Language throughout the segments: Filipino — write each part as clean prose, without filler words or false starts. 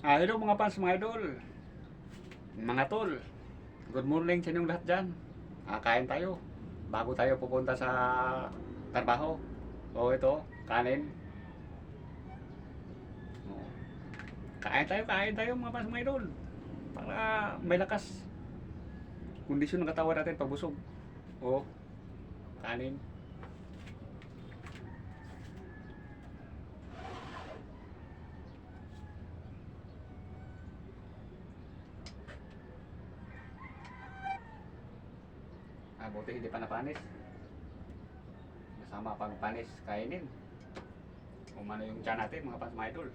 Hello mga fans, mga idol, mga tol. Good morning sa inyong lahat dyan. Kain tayo bago tayo pupunta sa trabaho. Ito, kanin. O, kain tayo mga fans, mga idol. Para may lakas. Kondisyon ng katawan natin pag busog. O, kanin. Buti hindi pa napanis. Masama pag panis, kainin. Umano yung tiyan natin mga fans, mga idol.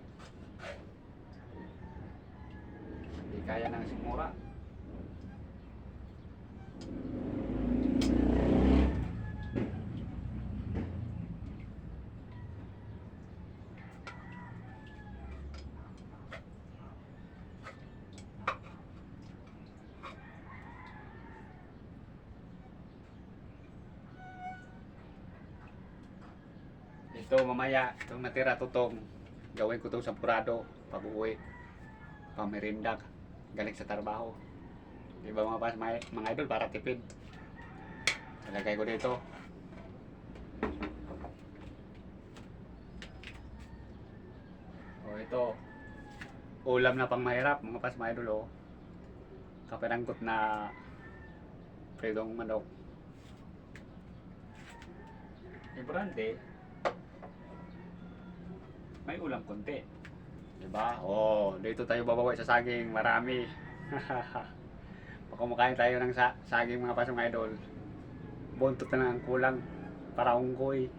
Hindi kaya ng sikmura. Ito mamaya, itong natira tutong gawin ko itong sampurado pag uwi, pamerinda galing sa trabaho. Diba mga pas, mga idol, para tipid. Ilagay ko dito. Ito, ulam na pang mahirap mga pas, mga idol. Kapananggot na pritong manok. Importante, may ulam konti. Diba? Dito tayo babawi sa saging, marami. Pag kumakain tayo ng saging mga pasong idol, buntot na lang ang kulang para unggoy.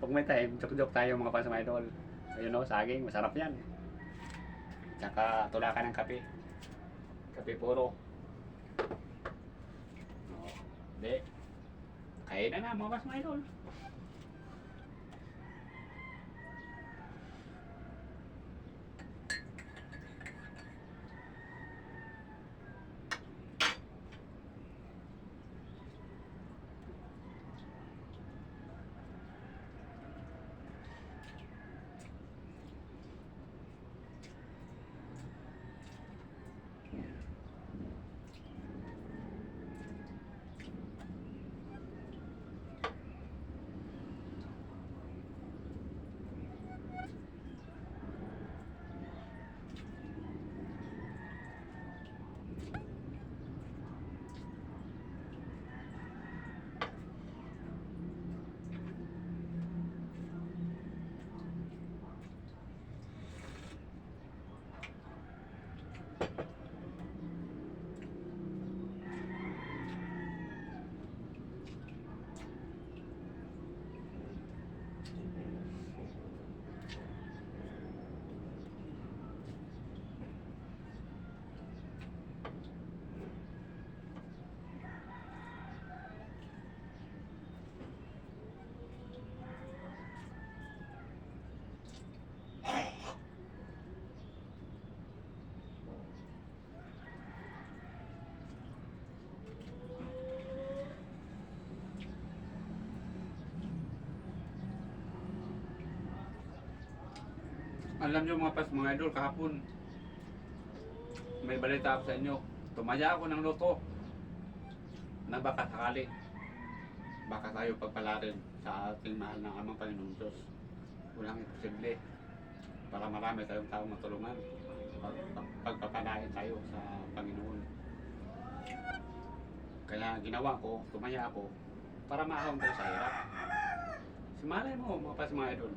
Pag may time, joke-joke tayo mga pasong idol. Ayun saging, masarap yan. Tsaka tulakan ng kape. Kape puro. Hindi. Kain na mga pasong idol. Alam nyo mga pas, mga idol, kahapon may balita ako sa inyo. Tumaya ako ng loto na baka sakali, baka tayo pagpalarin sa ating mahal ng amang Panginoong Diyos. Walang imposible para marami tayong taong matulungan, pagpapalain tayo sa Panginoon. Kaya ginawa ko, tumaya ako para maahon tayo sa hirap. Simalay mo mga pas, mga idol,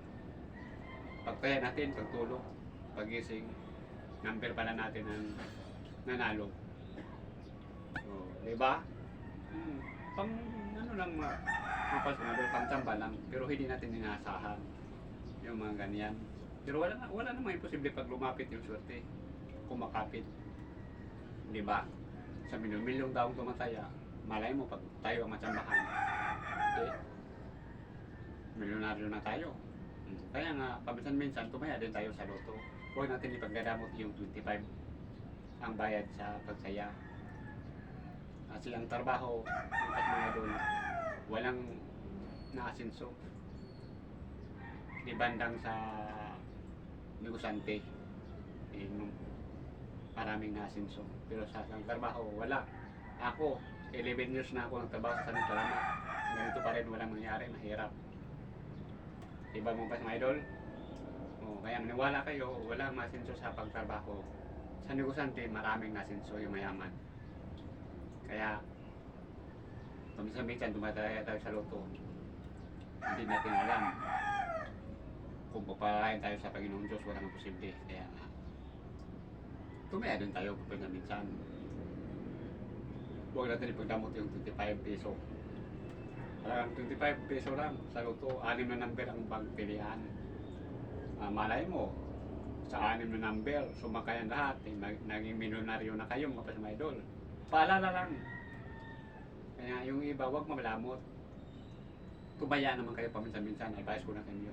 pagtaya natin, pagtulog, pagising, number pala natin ang nanalo. Diba? Pang ano lang mapas mga idol, pang tsamba lang, pero hindi natin inaasahan yung mga ganyan. Pero wala namang imposible pag lumapit yung swerte, kumakapit. Diba? Sa milyon-milyong taong tumataya, malay mo pag tayo ang matsambahan, milyonaryo na tayo. Kaya nga, paminsan-minsan, tumaya din tayo sa loto. Huwag natin ipagdadamot yung 25 ang bayad sa pagsaya. Kasi ang trabaho, ang mga doon, walang naasinso. Di bandang sa negosante. eh, maraming nasinso. Pero sa trabaho, wala. Ako, 11 years na ako nagtrabaho sa Sanong Salamat. Ganito pa rin, walang nangyari, mahirap. Iba mo pa mga idol? Kaya maniwala kayo, walang masinso sa pagtrabaho. Sa negosante, maraming nasinso yung mayaman. Kaya, paminsan-minsan tumataya tayo sa loto. Hindi natin alam. Kung papalain tayo sa Panginoong Diyos, walang posible. Kaya, tumaya din tayo kapag minsan. Huwag natin ipagdamot yung 25 peso. Talagang 25 peso lang sa loto, 6 na number ang pagpilian. Malay mo, sa 6 na number, sumakay ang lahat, naging milyonaryo na kayo mga pasama idol. Paalala lang. Kaya yung iba, huwag malamot. Tumaya naman kayo paminsan-minsan, advice ko na kanyo.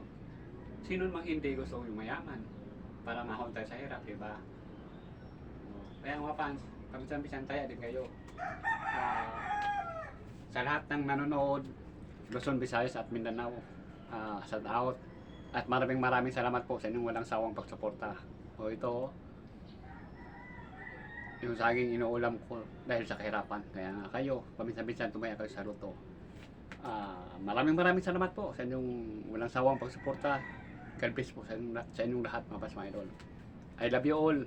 Sino namang hindi gusto yung mayaman? Para mahon tayo sa hirap, diba? Kaya mga fans, paminsan-minsan tayo din kayo. Sa lahat ng nanonood, Luzon, Visayas at Mindanao, shout out. At maraming salamat po sa inyong walang sawang pagsuporta. Ito, yung saging inuulam ko dahil sa kahirapan. Kaya nga kayo, paminsan-minsan tumaya kayo sa luto. Maraming salamat po sa inyong walang sawang pagsuporta. God bless po sa inyong lahat mga pasma idol. I love you all.